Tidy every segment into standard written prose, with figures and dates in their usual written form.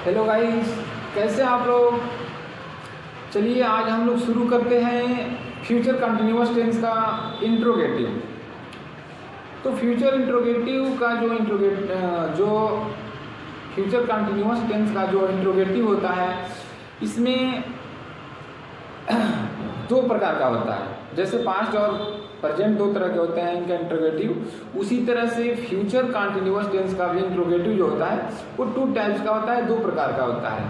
Hello guys, कैसे आप लोग। चलिए आज हम लोग शुरू करते हैं फ्यूचर कंटिन्यूअस टेंस का इंट्रोगेटिव। तो फ्यूचर इंट्रोगेटिव का जो फ्यूचर कंटिन्यूअस टेंस का जो इंट्रोगेटिव होता है, इसमें दो प्रकार का होता है। जैसे पास्ट और प्रेजेंट दो तरह के होते हैं इनका इंट्रोगेटिव, उसी तरह से फ्यूचर कंटिन्यूअस टेंस का भी इंट्रोगेटिव जो होता है वो टू टाइप्स का होता है, दो प्रकार का होता है।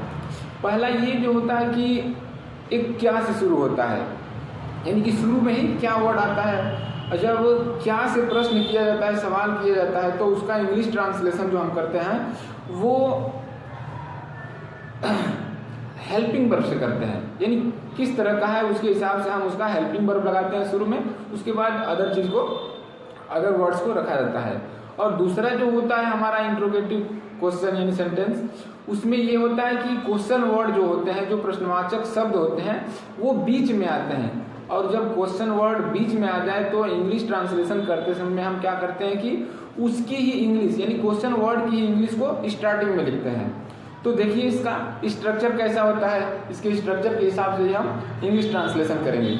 पहला ये जो होता है कि एक क्या से शुरू होता है, यानी कि शुरू में ही क्या वर्ड आता है। जब क्या से प्रश्न किया जाता है, सवाल किया जाता है, तो उसका इंग्लिश ट्रांसलेशन जो हम करते हैं वो हेल्पिंग वर्ब से करते हैं। यानी किस तरह का है उसके हिसाब से हम उसका हेल्पिंग वर्ब लगाते हैं शुरू में, उसके बाद अदर वर्ड्स को रखा जाता है। और दूसरा जो होता है हमारा इंट्रोगेटिव क्वेश्चन यानी सेंटेंस, उसमें ये होता है कि क्वेश्चन वर्ड जो होते हैं, जो प्रश्नवाचक शब्द होते हैं, वो बीच में आते हैं। और जब क्वेश्चन वर्ड बीच में आ जाए तो इंग्लिश ट्रांसलेशन करते समय हम क्या करते हैं कि उसकी ही इंग्लिश यानी क्वेश्चन वर्ड की ही इंग्लिश को स्टार्टिंग में लिखते हैं। तो देखिए इसका स्ट्रक्चर कैसा होता है, इसके स्ट्रक्चर के हिसाब से हम इंग्लिश ट्रांसलेशन करेंगे।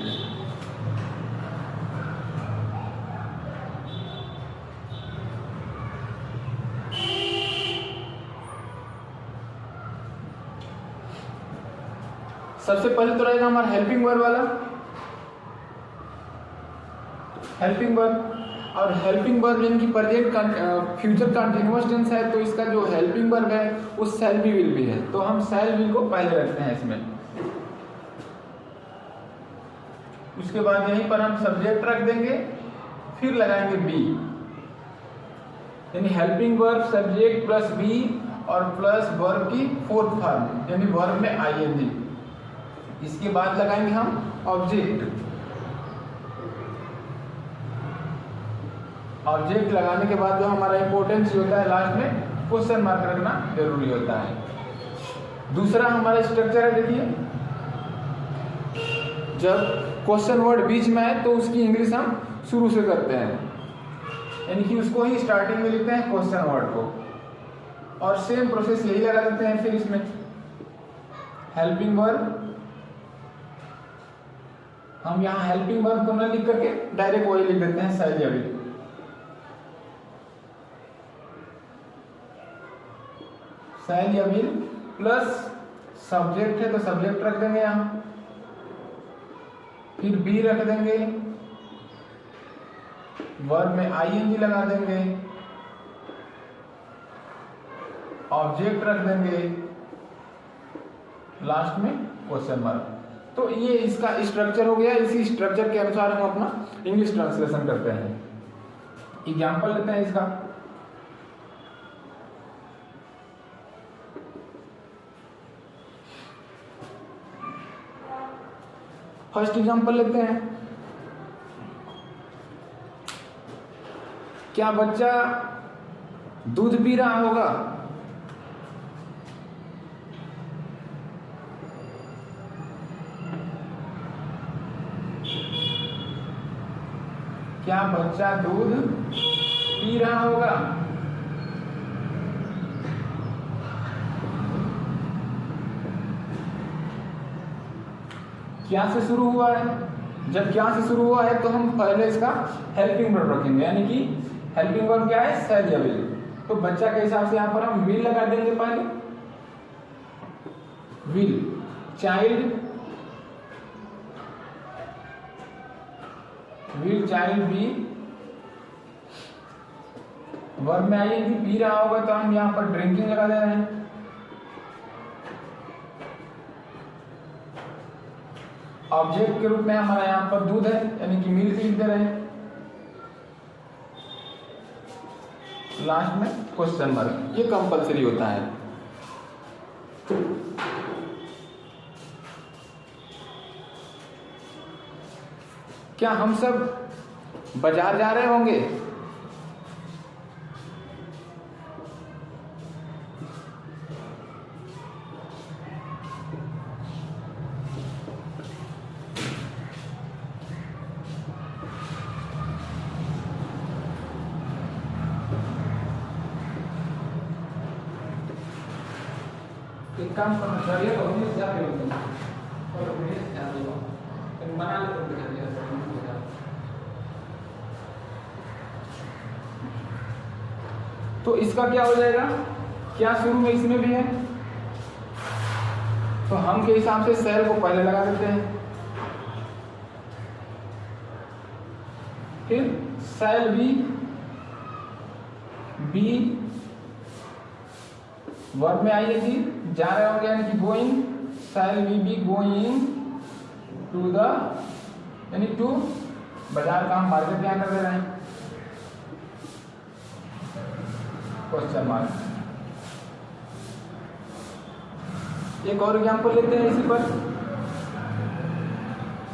सबसे पहले तो रहेगा हमारा हेल्पिंग वर्ब वाला, हेल्पिंग वर्ब। और हेल्पिंग वर्ब यानी कि प्रेजेंट फ्यूचर कंटिन्यूअस टेंस है, तो इसका जो हेल्पिंग वर्ब है वो शैल बी विल बी है। तो हम शैल बी को पहले रखते हैं इसमें। उसके बाद यहीं पर हम सब्जेक्ट रख देंगे, फिर लगाएंगे बी, यानी helping verb subject plus be और प्लस वर्ब की फोर्थ फॉर्म यानी वर्ब में आईएनजी। इसके बाद लगाएंगे हम ऑब्जेक्ट। ऑब्जेक्ट लगाने के बाद जो हमारा इंपॉर्टेंस होता है लास्ट में क्वेश्चन मार्क रखना जरूरी होता है। दूसरा हमारा स्ट्रक्चर है, देखिए जब क्वेश्चन वर्ड बीच में है तो उसकी इंग्लिश हम शुरू से करते हैं, यानी कि उसको ही स्टार्टिंग में लिखते हैं क्वेश्चन वर्ड को, और सेम प्रोसेस यही लगा देते हैं। फिर इसमें हेल्पिंग वर्ब, हम यहाँ हेल्पिंग वर्ब को न लिख करके डायरेक्ट वही लिख देते हैं शैल या विल। शैल या विल प्लस सब्जेक्ट है तो सब्जेक्ट रख देंगे यहाँ, फिर बी रख देंगे, वर्ब में आईएनजी लगा देंगे, ऑब्जेक्ट रख देंगे, लास्ट में क्वेश्चन मार्क। तो ये इसका स्ट्रक्चर हो गया। इसी स्ट्रक्चर के अनुसार हम अपना इंग्लिश ट्रांसलेशन करते हैं। एग्जाम्पल लेते हैं इसका। फर्स्ट एग्जाम्पल लेते हैं। क्या बच्चा दूध पी रहा होगा? क्या बच्चा दूध पी रहा होगा? क्या से शुरू हुआ है। जब क्या से शुरू हुआ है तो हम पहले इसका हेल्पिंग वर्ब रखेंगे, यानी कि हेल्पिंग वर्ब क्या है, शैल या विल। तो बच्चा के हिसाब से यहाँ पर हम विल लगा देंगे पहले, will. Child, will child B, verb में आइए कि पी रहा होगा तो हम यहाँ पर ड्रिंकिंग लगा दे रहे हैं। ऑब्जेक्ट के रूप में हमारा यहाँ पर दूध है, यानी कि मिल्क लिख दे रहे हैं। लास्ट में क्वेश्चन मार्क, ये कंपलसरी होता है। क्या हम सब बाजार जा रहे होंगे? एक काम करना चाहिए तो हम जा रहे होते हैं और अपने ध्यान देगा तो बना ले तो दिखा दिया तो इसका क्या हो जाएगा, क्या शुरू में इसमें भी है तो हम के हिसाब से सेल को पहले लगा देते हैं, फिर सेल बी वर्ब में आइए जी जा रहे होंगे यानी कि going, shall be going to the यानी टू बाजार का हम मार्केट क्या कर दे रहे हैं क्वेश्चन मार्क। एक और एग्जाम्पल लेते हैं इसी पर,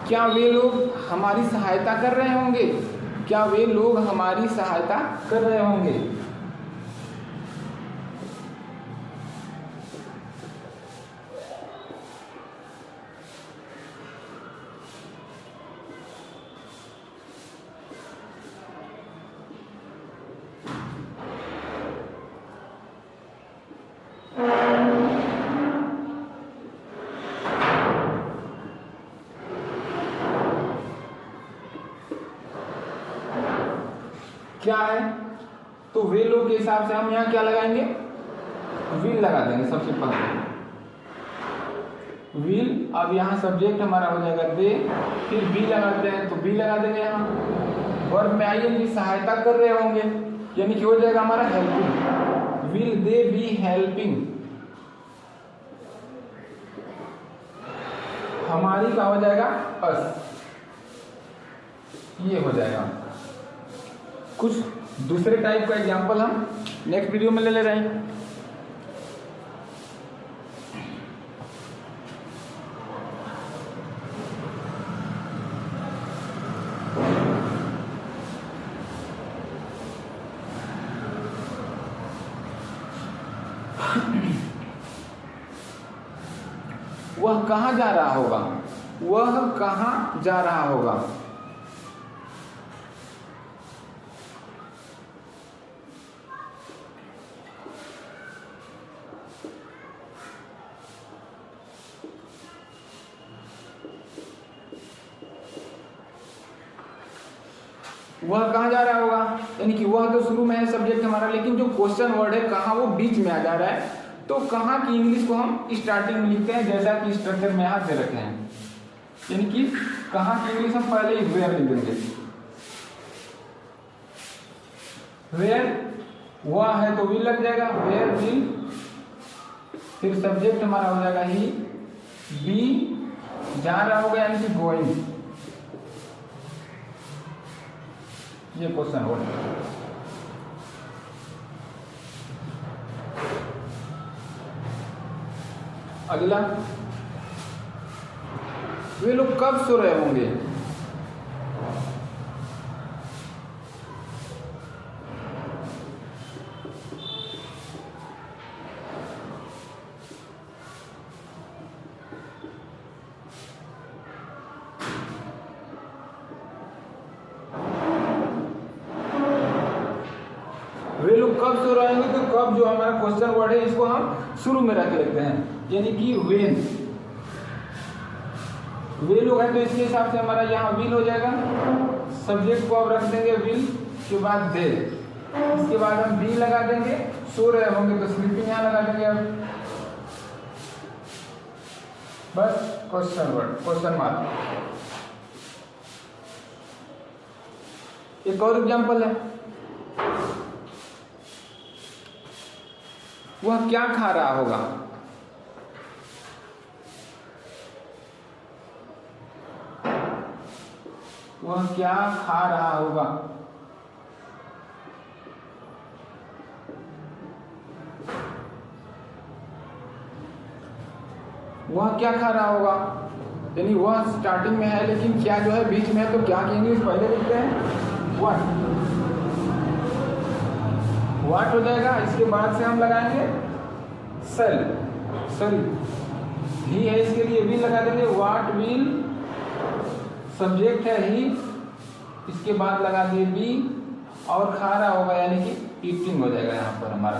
क्या वे लोग हमारी सहायता कर रहे होंगे, क्या वे लोग हमारी सहायता कर रहे होंगे। क्या है तो वे लोग के हिसाब से हम यहाँ क्या लगाएंगे, विल लगा देंगे सबसे पहले विल। अब यहाँ सब्जेक्ट हमारा हो जाएगा दे, फिर बी लगाते हैं तो बी लगा देंगे यहाँ। वर्ब में आइए कि सहायता कर रहे होंगे यानी कि हो जाएगा हमारा helping, will they be helping. हमारी का हो जाएगा अस, ये हो जाएगा। कुछ दूसरे टाइप का एग्जाम्पल हम नेक्स्ट वीडियो में ले रहे हैं। वह कहाँ जा रहा होगा, वह कहाँ जा रहा होगा। वह कहाँ जा रहा होगा यानी कि वह तो शुरू में है सब्जेक्ट हमारा, लेकिन जो क्वेश्चन वर्ड है कहाँ वो बीच में आ जा रहा है। तो कहाँ की इंग्लिश को हम स्टार्टिंग में लिखते हैं जैसा कि स्ट्रक्चर में यहाँ दे रखे हैं, यानी कि कहाँ की इंग्लिश हम पहले ही वेयर लिख देंगे। वेयर वह है तो विल लग जाएगा, वेयर विल, फिर सब्जेक्ट हमारा हो जाएगा ही, बी जा रहा होगा यानी कि गोइंग, ये क्वेश्चन वर्ड। अगला, वे लोग कब सो रहे होंगे, वे लोग कब सो रहे होंगे तो कब जो हमारा क्वेश्चन वर्ड है इसको हम शुरू में रख लेते हैं यानी कि वेन। वे लोग हैं तो इसके हिसाब से हमारा यहाँ विल हो जाएगा, सब्जेक्ट को अब रख देंगे विल के बाद दे, इसके बाद हम बी लगा देंगे, सो रहे होंगे तो स्लीपिंग यहाँ लगा देंगे। अब बस क्वेश्चन वर्ड, क्वेश्चन मार्क। एक और एग्जाम्पल है, वह क्या खा रहा होगा, वह क्या खा रहा होगा। वह क्या खा रहा होगा यानी वह स्टार्टिंग में है लेकिन क्या जो है बीच में है, तो क्या की इंग्लिश पहले लिखते हैं व्हाट, व्हाट हो जाएगा। इसके बाद से हम लगाएंगे सेल, सॉरी ही है इसके लिए भी लगा देंगे, व्हाट विल, सब्जेक्ट है ही, इसके बाद लगा दिए बी और खा रहा होगा यानी कि ईटिंग हो जाएगा यहाँ पर हमारा।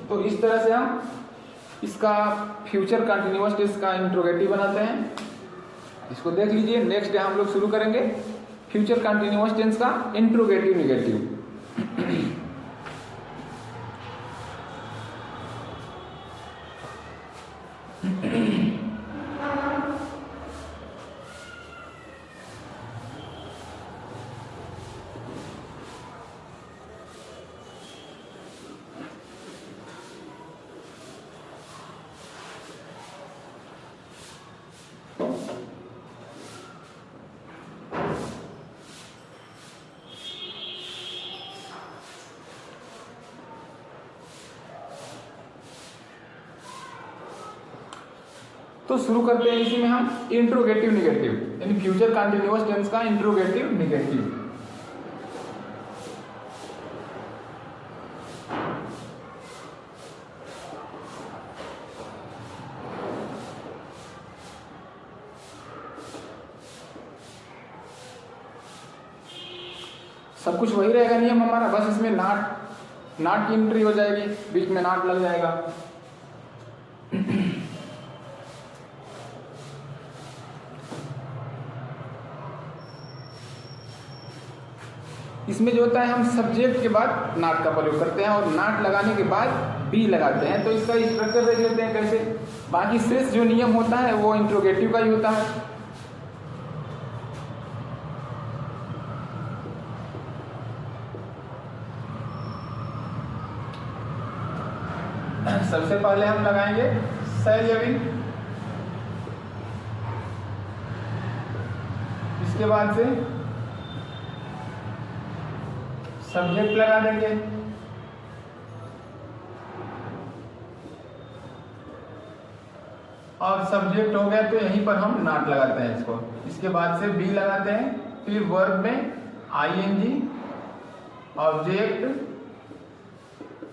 तो तो इस तरह से हम इसका फ्यूचर कंटिन्यूअस टेंस का इंट्रोगेटिव बनाते हैं। इसको देख लीजिए। नेक्स्ट डे हम लोग शुरू करेंगे फ्यूचर कंटिन्यूअस टेंस का इंट्रोगेटिव निगेटिव। तो शुरू करते हैं इसी में हम इंट्रोगेटिव निगेटिव, यानी फ्यूचर कंटिन्यूअस टेंस का इंट्रोगेटिव निगेटिव। सब कुछ वही रहेगा नियम हमारा, बस इसमें नाट की एंट्री हो जाएगी, बीच में नाट लग जाएगा। इसमें जो होता है हम सब्जेक्ट के बाद नाट का प्रयोग करते हैं और नाट लगाने के बाद बी लगाते हैं। तो इसका स्ट्रक्चर देख लेते हैं कैसे। बाकी शेष जो नियम होता है वो इंट्रोगेटिव का ही होता है। सबसे पहले हम लगाएंगे शैल या विल, इसके बाद से सब्जेक्ट लगा देंगे, और सब्जेक्ट हो गया तो यहीं पर हम नाट लगाते हैं इसको। इसके बाद से बी लगाते हैं, फिर वर्ब में आईएनजी, ऑब्जेक्ट,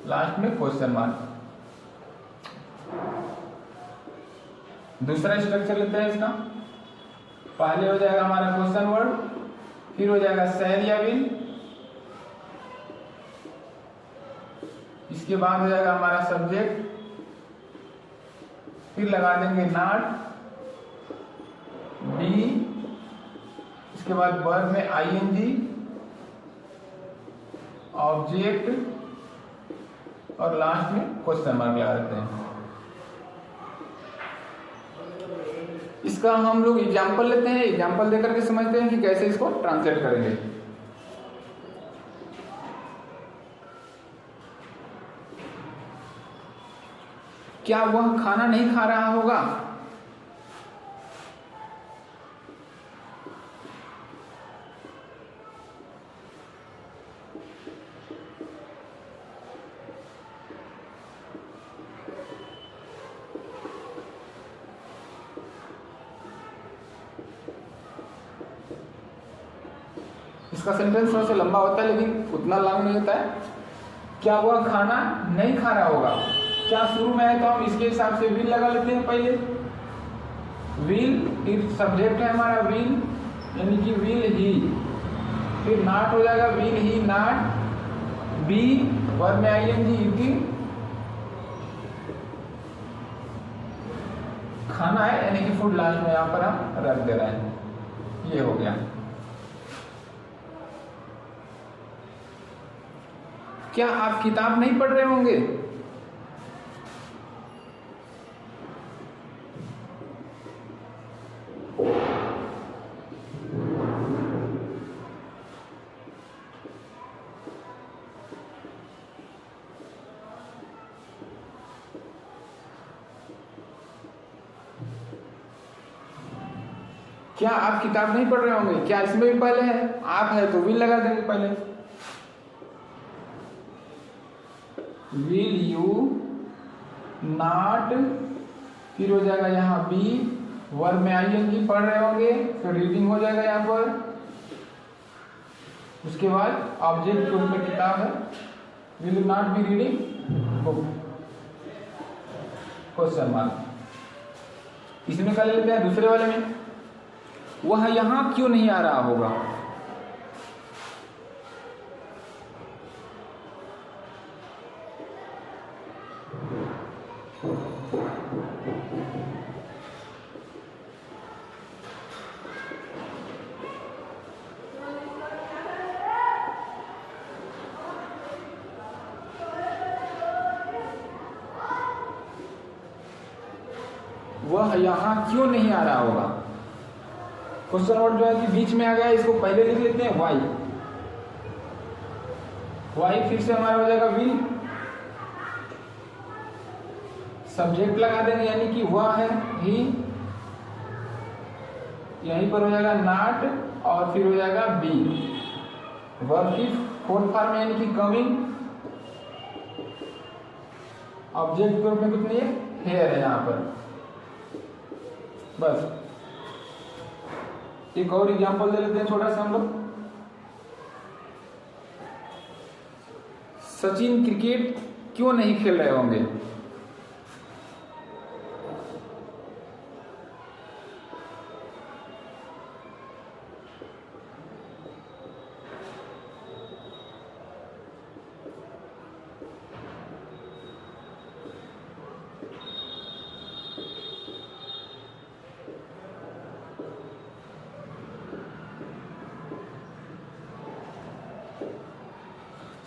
लास्ट में क्वेश्चन मार्क। दूसरा स्ट्रक्चर लेते हैं इसका। पहले हो जाएगा हमारा क्वेश्चन वर्ड, फिर हो जाएगा शैल या विल, इसके बाद हो जाएगा हमारा सब्जेक्ट, फिर लगा देंगे नाट, बी, इसके बाद वर्ब में आईएनजी, ऑब्जेक्ट, और लास्ट में क्वेश्चन मार्क लगा देते हैं। इसका हम लोग एग्जाम्पल लेते हैं, एग्जाम्पल देकर के समझते हैं कि कैसे इसको ट्रांसलेट करेंगे। क्या वह खाना नहीं खा रहा होगा? इसका सेंटेंस थोड़ा सा लंबा होता है लेकिन उतना लॉन्ग नहीं होता है। क्या वह खाना नहीं खा रहा होगा? क्या शुरू में है तो हम इसके हिसाब से विल लगा लेते हैं पहले। विल, फिर सब्जेक्ट है हमारा विल, यानी कि विल ही, फिर नाट हो जाएगा will he not, be, verb में आईएनजी, ईटिंग, खाना है यानी कि फूड, लास्ट में यहाँ पर हम रख दे रहे हैं। ये हो गया। क्या आप किताब नहीं पढ़ रहे होंगे? क्या आप किताब नहीं पढ़ रहे होंगे? क्या इसमें भी पहले है, आप है तो विल लगा देंगे पहले। विल यू नॉट, फिर हो जाएगा यहाँ बी, वर्ब में आईएनजी, पढ़ रहे होंगे, फिर रीडिंग हो जाएगा यहाँ पर। उसके बाद ऑब्जेक्ट के ऊपर किताब है, will you not be reading book, question mark. इसमें कर लेते हैं दूसरे वाले में। वह यहाँ क्यों नहीं आ रहा होगा? वह यहाँ क्यों नहीं आ रहा होगा। क्वेश्चन वर्ड जो है कि बीच में आ गया, इसको पहले लिख लेते हैं वाई। वाई फिर से हमारा हो जाएगा विल, सब्जेक्ट लगा देंगे यानी कि वह है ही, यहीं पर हो जाएगा नॉट और फिर हो जाएगा बी। वर्ब की फोर्थ फॉर्म यानी कि कमिंग, ऑब्जेक्ट के रूप में कुछ नहीं है, हेयर है यहाँ पर। बस एक और एग्जांपल दे लेते हैं छोटा सा हम लोग। सचिन क्रिकेट क्यों नहीं खेल रहे होंगे।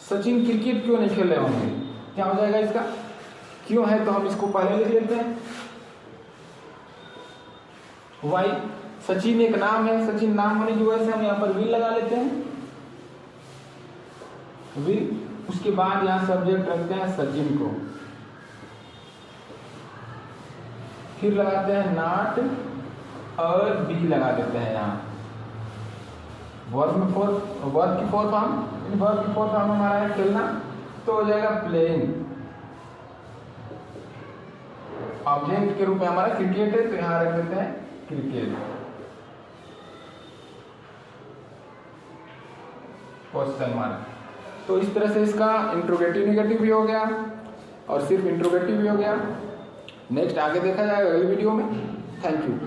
सचिन क्रिकेट क्यों नहीं खेल रहे होंगे, क्या हो जाएगा इसका, क्यों है तो हम इसको पहले लिख लेते हैं वाई। सचिन एक नाम है, सचिन नाम होने की वजह से हम यहाँ पर विल लगा लेते हैं, विल। उसके बाद यहाँ सब्जेक्ट रखते हैं सचिन को, फिर लगाते हैं नॉट और बी लगा देते हैं यहाँ। वर्ब में वर्ब की फोर्थ फॉर्म, वर्ब की फोर्थ फॉर्म हमारा है खेलना, तो हो जाएगा प्लेइंग। ऑब्जेक्ट के रूप में हमारा क्रिकेट है, तो यहाँ रख देते हैं क्रिकेट। Question mark. तो इस तरह से इसका इंट्रोगेटिव नेगेटिव भी हो गया और सिर्फ इंट्रोगेटिव भी हो गया। नेक्स्ट आगे देखा जाएगा अगली वीडियो में। Thank you.